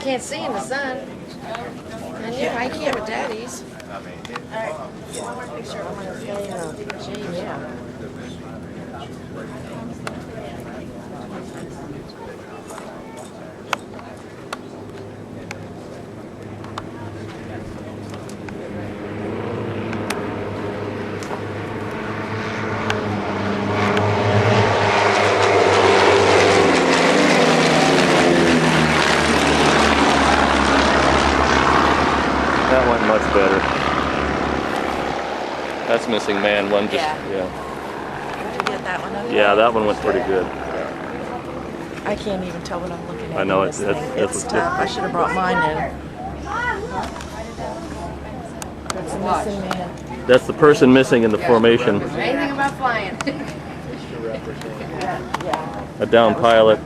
Can't see in the sun. And yeah, I can't with daddy's. Alright, one more picture. I'm gonna say, Yeah. That went much better. That's missing man one. Just Yeah. yeah. did you get that one? Okay? Yeah, that one went pretty good. I can't even tell what I'm looking at. I know, in this it's- thing. that's It's what's tough. I should have brought mine in. That's a missing man. That's the person missing in the formation. Anything about flying. Yeah. A down pilot.